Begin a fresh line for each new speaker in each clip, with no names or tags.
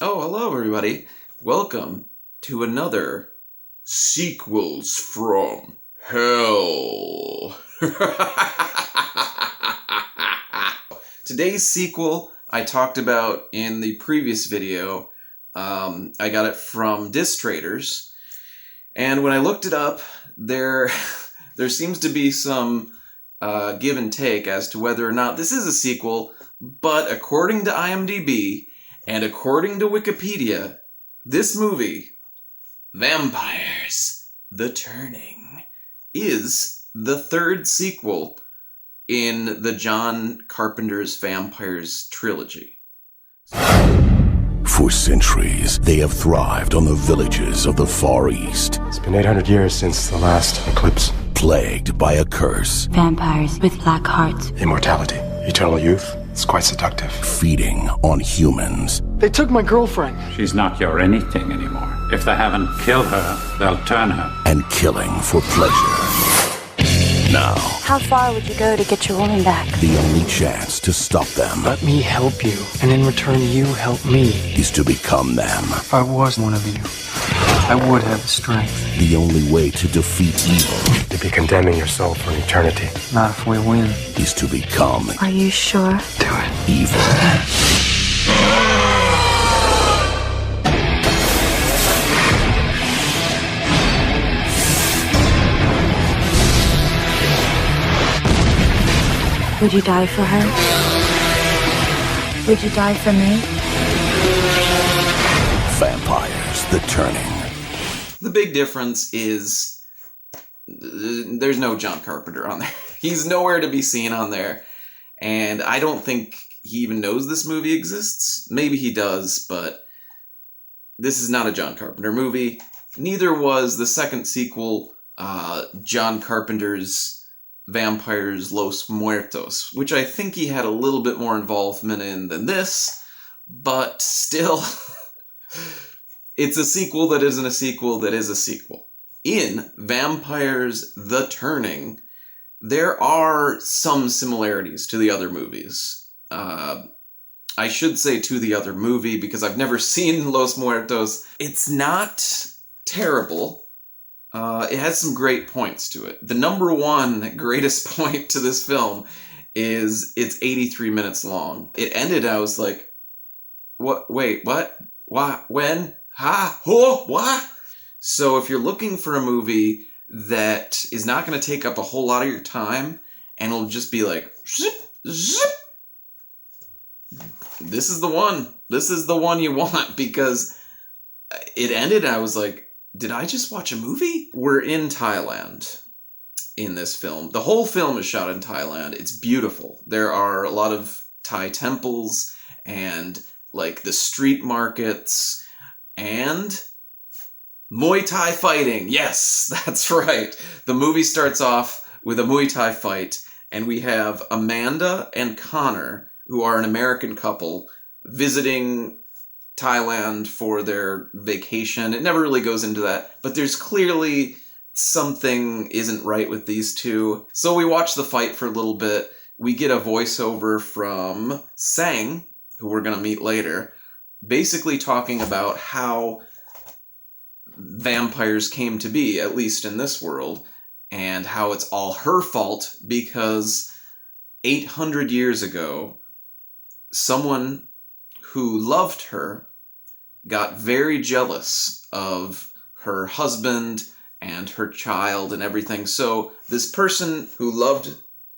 Oh, hello, everybody. Welcome to another Sequels from Hell. Today's sequel I talked about in the previous video. I got it from Disc Traders, and when I looked it up, there seems to be some give and take as to whether or not this is a sequel, but according to IMDb and according to Wikipedia, this movie, Vampires: The Turning, is the third sequel in the John Carpenter's Vampires trilogy.
For centuries, they have thrived on the villages of the Far East.
It's been 800 years since the last eclipse.
Plagued by a curse.
Vampires with black hearts.
Immortality. Eternal youth. It's quite seductive.
Feeding on humans.
They took my girlfriend.
She's not your anything anymore. If they haven't killed her, they'll turn her.
And killing for pleasure. Now,
How far would you go to get your woman back?
the only chance to stop them
Let me help you, and in return you help me.
is to become them.
If I was one of you, I would have the strength.
The only way to defeat evil
You'd be condemning your soul for eternity.
Not if we win.
is to become
Are you sure?
Do it.
evil.
Would you die for her? Would you die for me?
Vampires: The Turning.
The big difference is there's no John Carpenter on there. He's nowhere to be seen on there, and I don't think he even knows this movie exists. Maybe he does, but this is not a John Carpenter movie. Neither was the second sequel, John Carpenter's Vampires Los Muertos, which I think he had a little bit more involvement in than this, but still, it's a sequel that isn't a sequel that is a sequel. In Vampires: The Turning, there are some similarities to the other movies. I should say to the other movie because I've never seen Los Muertos. It's not terrible. It has some great points to it. The number one greatest point to this film is it's 83 minutes long. It ended, I was like, what? Wait, what? Why? When? Ha? Who? What? So if you're looking for a movie that is not going to take up a whole lot of your time and it'll just be like, zip, zip, this is the one. This is the one you want, because it ended, I was like, did I just watch a movie? We're in Thailand in this film. The whole film is shot in Thailand. It's beautiful. There are a lot of Thai temples and like the street markets and Muay Thai fighting. Yes, that's right. The movie starts off with a Muay Thai fight, and we have Amanda and Connor, who are an American couple, visiting Thailand for their vacation. It never really goes into that, but there's clearly something isn't right with these two. So we watch the fight for a little bit. We get a voiceover from Sang, who we're going to meet later, basically talking about how vampires came to be, at least in this world, and how it's all her fault because 800 years ago, someone who loved her got very jealous of her husband and her child and everything. So this person who loved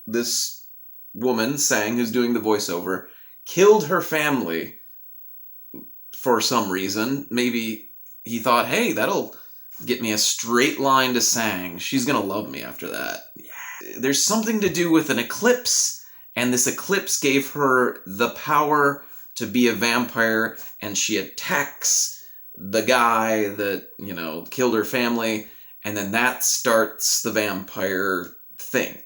this woman, Sang, who's doing the voiceover, killed her family for some reason. Maybe he thought, hey, that'll get me a straight line to Sang. She's gonna love me after that. Yeah. There's something to do with an eclipse, and this eclipse gave her the power to be a vampire, and she attacks the guy that, killed her family, and then that starts the vampire thing.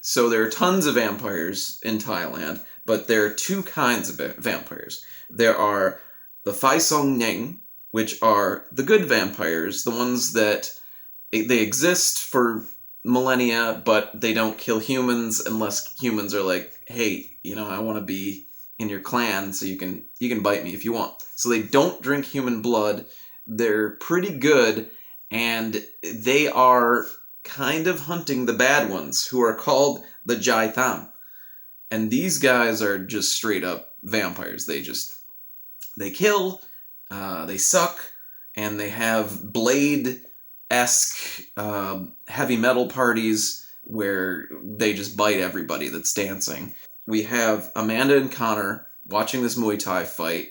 So there are tons of vampires in Thailand, but there are two kinds of vampires. There are the Phai Song Ning, which are the good vampires, the ones that they exist for millennia, but they don't kill humans unless humans are like, hey, I want to be in your clan, so you can bite me if you want. So they don't drink human blood. They're pretty good, and they are kind of hunting the bad ones, who are called the Jai Tham. And these guys are just straight up vampires. They kill, they suck, and they have Blade-esque heavy metal parties where they just bite everybody that's dancing. We have Amanda and Connor watching this Muay Thai fight.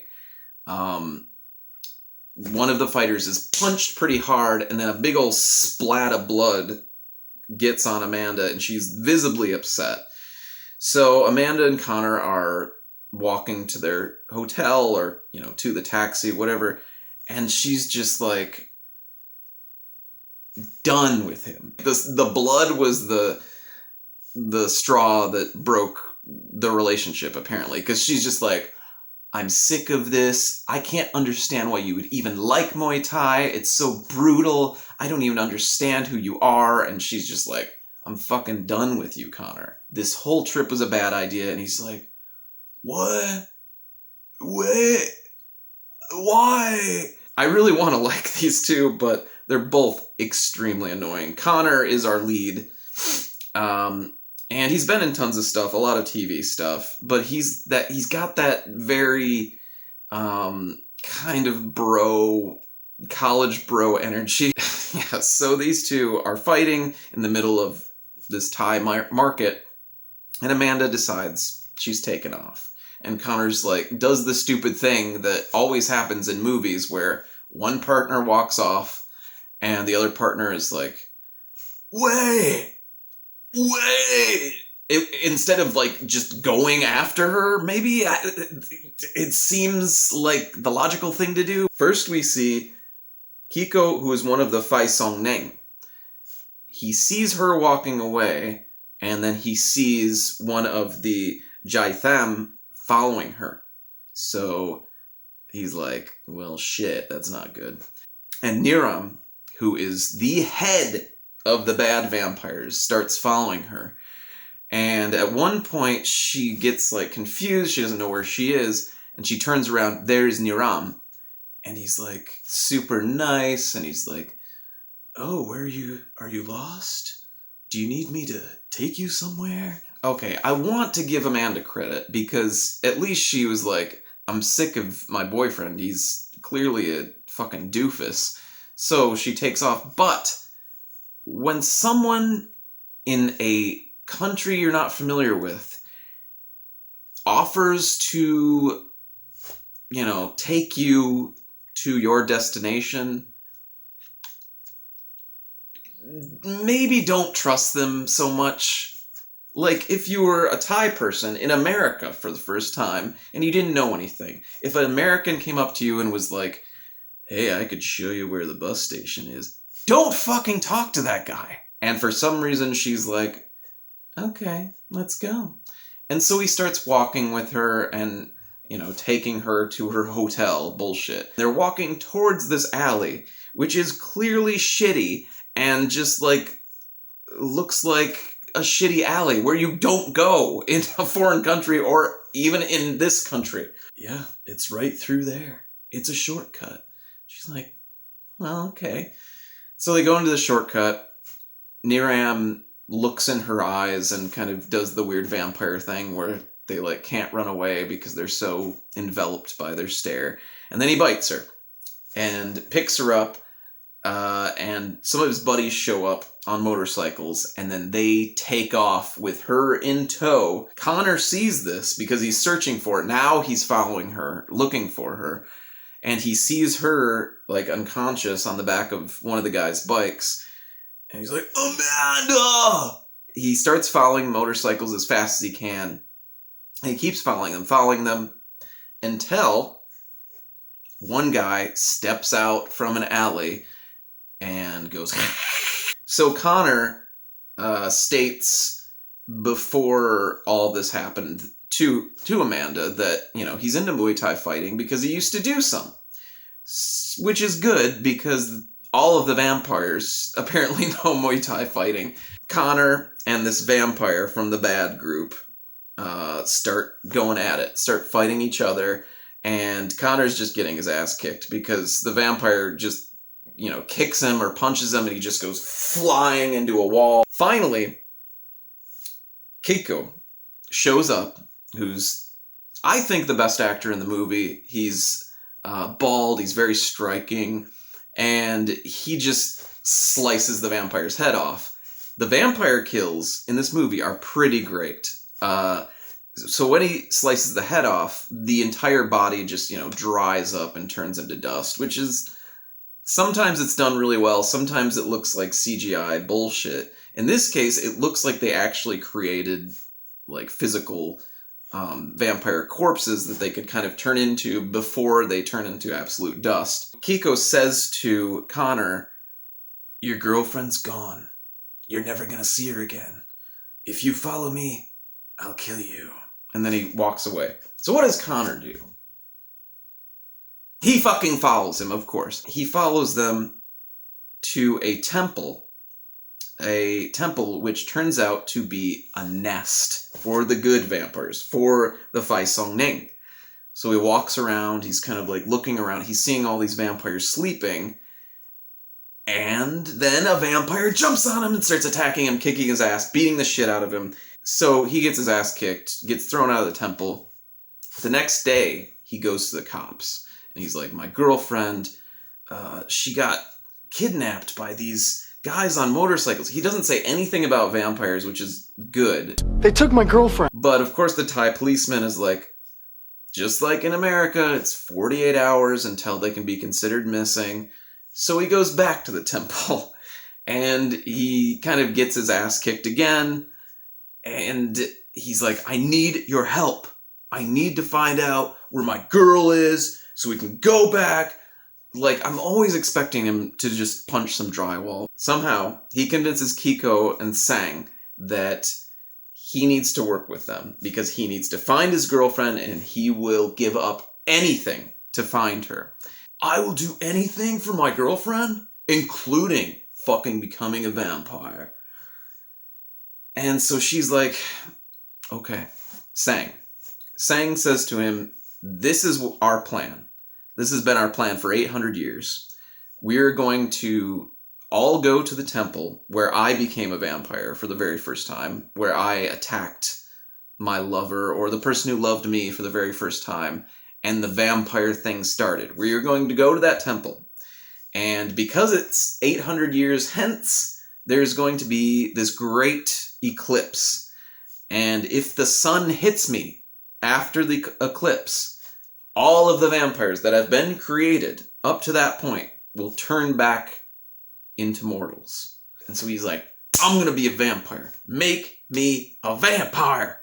One of the fighters is punched pretty hard, and then a big old splat of blood gets on Amanda, and she's visibly upset. So Amanda and Connor are walking to their hotel, or, to the taxi, whatever, and she's just like done with him. The blood was the straw that broke the relationship, apparently, because she's just like, I'm sick of this. I can't understand why you would even like Muay Thai. It's so brutal. I don't even understand who you are. And she's just like, I'm fucking done with you, Connor. This whole trip was a bad idea. And he's like, what? Wait, why? I really want to like these two, but they're both extremely annoying. Connor is our lead. And he's been in tons of stuff, a lot of TV stuff, but he's got that very kind of college bro energy. Yeah, so these two are fighting in the middle of this Thai market, and Amanda decides she's taken off. And Connor's like, does the stupid thing that always happens in movies where one partner walks off and the other partner is like, wait! Instead of like just going after her, maybe it seems like the logical thing to do. First we see Kiko, who is one of the Phai Song Neng. He sees her walking away, and then he sees one of the Jai Tham following her. So he's like, well, shit, that's not good. And Niram, who is the head of the bad vampires, starts following her. And at one point, she gets like confused. She doesn't know where she is. And she turns around. There's Niram. And he's like super nice. And he's like, oh, where are you? Are you lost? Do you need me to take you somewhere? Okay, I want to give Amanda credit, because at least she was like, I'm sick of my boyfriend. He's clearly a fucking doofus. So she takes off. But when someone in a country you're not familiar with offers to, take you to your destination, maybe don't trust them so much. Like, if you were a Thai person in America for the first time and you didn't know anything, if an American came up to you and was like, hey, I could show you where the bus station is, don't fucking talk to that guy. And for some reason, she's like, okay, let's go. And so he starts walking with her and, taking her to her hotel. Bullshit. They're walking towards this alley, which is clearly shitty and just like looks like a shitty alley where you don't go in a foreign country or even in this country. Yeah, it's right through there. It's a shortcut. She's like, well, okay. So they go into the shortcut. Niram looks in her eyes and kind of does the weird vampire thing where they like can't run away because they're so enveloped by their stare. And then he bites her and picks her up. And some of his buddies show up on motorcycles, and then they take off with her in tow. Connor sees this because he's searching for it. Now he's following her, looking for her. And he sees her, like, unconscious on the back of one of the guys' bikes. And he's like, Amanda! He starts following motorcycles as fast as he can. And he keeps following them, until one guy steps out from an alley and goes... So Connor states before all this happened to Amanda that, he's into Muay Thai fighting because he used to do some. Which is good, because all of the vampires apparently know Muay Thai fighting. Connor and this vampire from the bad group start going at it, start fighting each other, and Connor's just getting his ass kicked because the vampire just, kicks him or punches him and he just goes flying into a wall. Finally, Keiko shows up, who's, I think, the best actor in the movie. He's bald, he's very striking, and he just slices the vampire's head off. The vampire kills in this movie are pretty great. So when he slices the head off, the entire body just, dries up and turns into dust, which is, sometimes it's done really well, sometimes it looks like CGI bullshit. In this case, it looks like they actually created, like, physical vampire corpses that they could kind of turn into before they turn into absolute dust. Keiko says to Connor, "Your girlfriend's gone. You're never gonna see her again. If you follow me, I'll kill you." And then he walks away. So what does Connor do? He fucking follows him, of course. He follows them to a temple which turns out to be a nest for the good vampires, for the Fai Song Ning. So he walks around, he's kind of like looking around, he's seeing all these vampires sleeping, and then a vampire jumps on him and starts attacking him, kicking his ass, beating the shit out of him. So he gets his ass kicked, gets thrown out of the temple. The next day, he goes to the cops, and he's like, "My girlfriend, she got kidnapped by these guys on motorcycles." He doesn't say anything about vampires, which is good.
They took my girlfriend.
But of course the Thai policeman is like, just like in America, it's 48 hours until they can be considered missing. So he goes back to the temple, and he kind of gets his ass kicked again, and he's like, "I need your help. I need to find out where my girl is so we can go back." Like, I'm always expecting him to just punch some drywall. Somehow, he convinces Keiko and Sang that he needs to work with them because he needs to find his girlfriend and he will give up anything to find her. "I will do anything for my girlfriend, including fucking becoming a vampire." And so she's like, "Okay." Sang says to him, "This is our plan. This has been our plan for 800 years. We're going to all go to the temple where I became a vampire for the very first time, where I attacked my lover or the person who loved me for the very first time, and the vampire thing started. We are going to go to that temple. And because it's 800 years hence, there's going to be this great eclipse. And if the sun hits me after the eclipse, all of the vampires that have been created up to that point will turn back into mortals." And so he's like, "I'm going to be a vampire. Make me a vampire.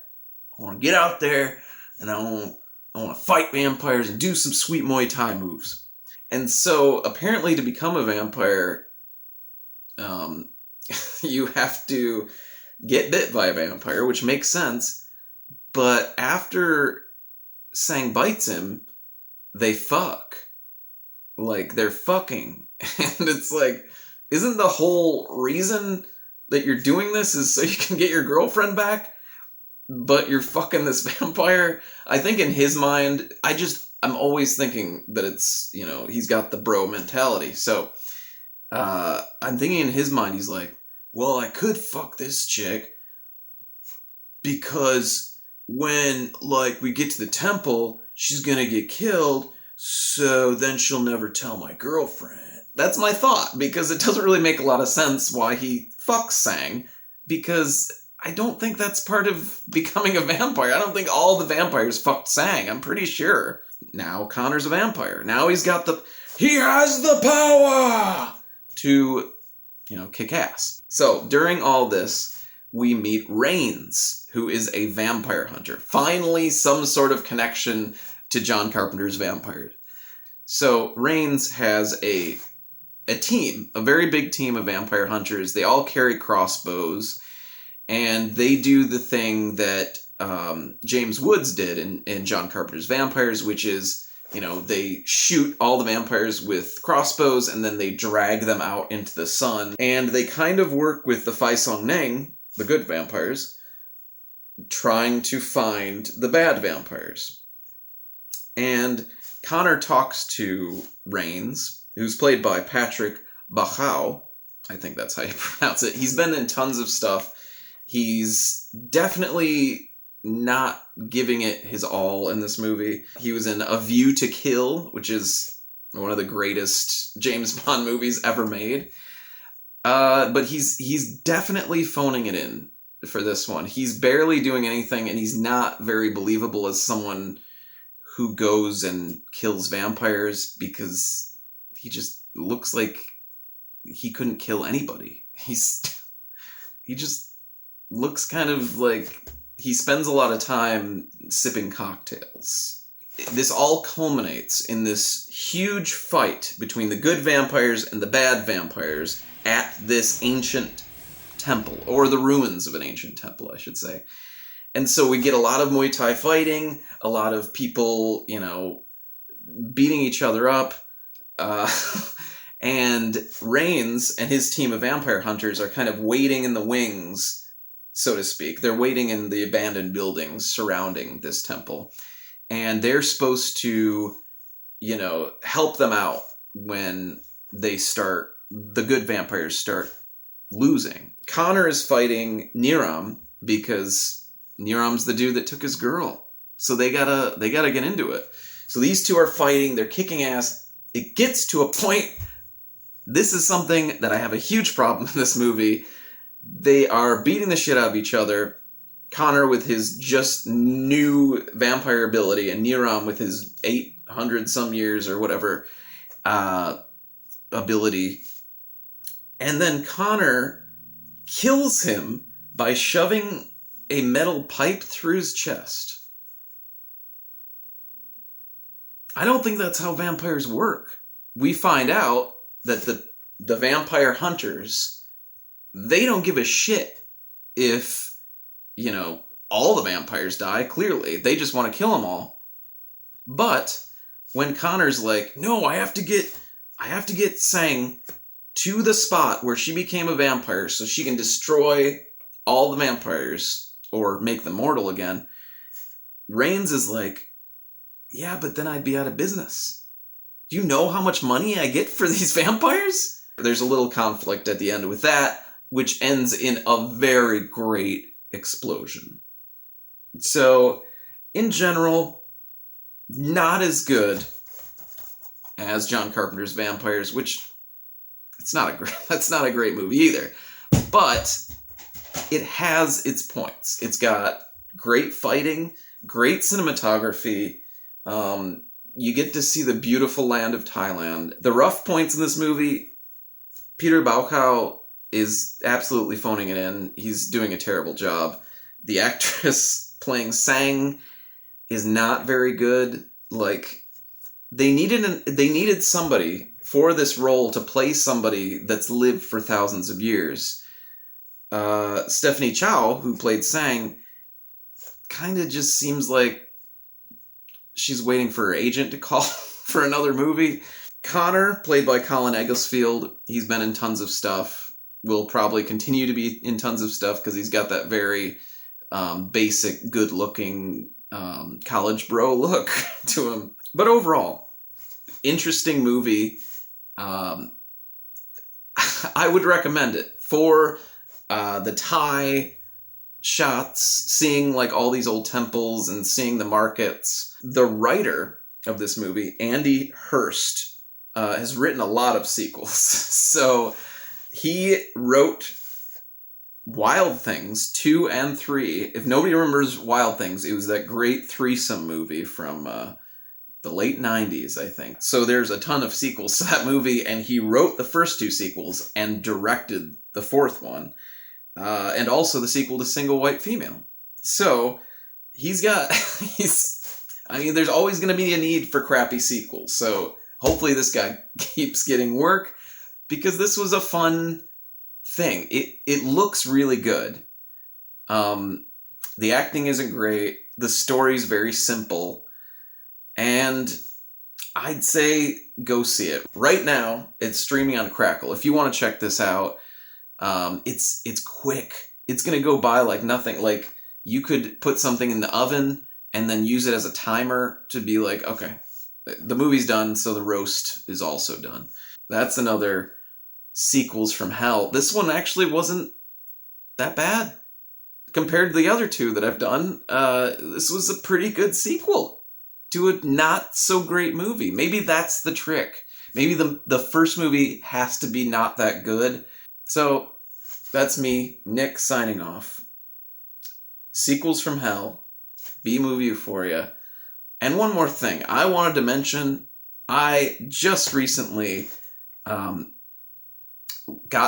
I want to get out there and I want to fight vampires and do some sweet Muay Thai moves." And so apparently to become a vampire, you have to get bit by a vampire, which makes sense. But after Sang bites him, they fuck. Like, they're fucking. And it's like, isn't the whole reason that you're doing this is so you can get your girlfriend back? But you're fucking this vampire? I think in his mind, I'm always thinking that it's, he's got the bro mentality. So, I'm thinking in his mind, he's like, "Well, I could fuck this chick because when, we get to the temple, she's gonna get killed, so then she'll never tell my girlfriend." That's my thought, because it doesn't really make a lot of sense why he fucks Sang, because I don't think that's part of becoming a vampire. I don't think all the vampires fucked Sang. I'm pretty sure. Now Connor's a vampire. Now he has the power to, kick ass. So during all this, we meet Rains, who is a vampire hunter. Finally, some sort of connection to John Carpenter's vampires. So Rains has a team, a very big team of vampire hunters. They all carry crossbows, and they do the thing that James Woods did in John Carpenter's Vampires, which is, they shoot all the vampires with crossbows, and then they drag them out into the sun. And they kind of work with the Fai Song Ning, the good vampires, trying to find the bad vampires. And Connor talks to Rains, who's played by Patrick Bachau. I think that's how you pronounce it. He's been in tons of stuff. He's definitely not giving it his all in this movie. He was in A View to Kill, which is one of the greatest James Bond movies ever made. But he's definitely phoning it in for this one. He's barely doing anything, and he's not very believable as someone who goes and kills vampires, because he just looks like he couldn't kill anybody. He just looks kind of like he spends a lot of time sipping cocktails. This all culminates in this huge fight between the good vampires and the bad vampires at this ancient temple, or the ruins of an ancient temple, I should say. And so we get a lot of Muay Thai fighting, a lot of people, beating each other up. And Rains and his team of vampire hunters are kind of waiting in the wings, so to speak. They're waiting in the abandoned buildings surrounding this temple. And they're supposed to, help them out when the good vampires start losing. Connor is fighting Niram because Niram's the dude that took his girl. So they gotta get into it. So these two are fighting, they're kicking ass. It gets to a point. This is something that I have a huge problem in this movie. They are beating the shit out of each other. Connor with his just new vampire ability, and Niram with his 800 some years or whatever ability. And then Connor kills him by shoving a metal pipe through his chest. I don't think that's how vampires work. We find out that the vampire hunters, they don't give a shit if, all the vampires die, clearly. They just want to kill them all. But when Connor's like, no, I have to get Sang to the spot where she became a vampire so she can destroy all the vampires or make them mortal again, Rains is like, yeah, but then I'd be out of business. Do you know how much money I get for these vampires? There's a little conflict at the end with that, which ends in a very great explosion. So, in general, not as good as John Carpenter's Vampires, which that's not a great movie either. But it has its points. It's got great fighting, great cinematography. You get to see the beautiful land of Thailand. The rough points in this movie, Peter Bauchau is absolutely phoning it in. He's doing a terrible job. The actress playing Sang is not very good. Like, they needed somebody for this role to play somebody that's lived for thousands of years. Stephanie Chow, who played Sang, kind of just seems like she's waiting for her agent to call for another movie. Connor, played by Colin Egglesfield, he's been in tons of stuff. Will probably continue to be in tons of stuff because he's got that very basic, good-looking college bro look to him. But overall, interesting movie. I would recommend it for the Thai shots, seeing like all these old temples and seeing the markets. The writer of this movie, Andy Hurst, has written a lot of sequels. So he wrote Wild Things 2 and 3. If nobody remembers Wild Things, it was that great threesome movie from the late 90s, I think. So there's a ton of sequels to that movie, and he wrote the first 2 sequels and directed the 4th one. And also the sequel to Single White Female. So there's always going to be a need for crappy sequels. So hopefully this guy keeps getting work, because this was a fun thing. It looks really good. The acting isn't great. The story's very simple. And I'd say go see it. Right now, it's streaming on Crackle. If you want to check this out, it's quick. It's going to go by like nothing. Like, you could put something in the oven and then use it as a timer to be like, okay, the movie's done, so the roast is also done. That's another Sequels from Hell. This one actually wasn't that bad compared to the other two that I've done. This was a pretty good sequel to a not so great movie. Maybe that's the trick. Maybe the first movie has to be not that good. So that's me, Nick, signing off. Sequels from Hell, B-movie Euphoria. And one more thing. I wanted to mention, I just recently got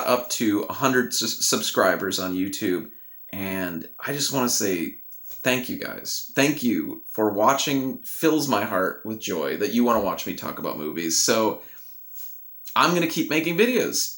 up to 100 subscribers on YouTube. And I just want to say thank you guys. Thank you for watching. Fills my heart with joy that you want to watch me talk about movies. So I'm going to keep making videos.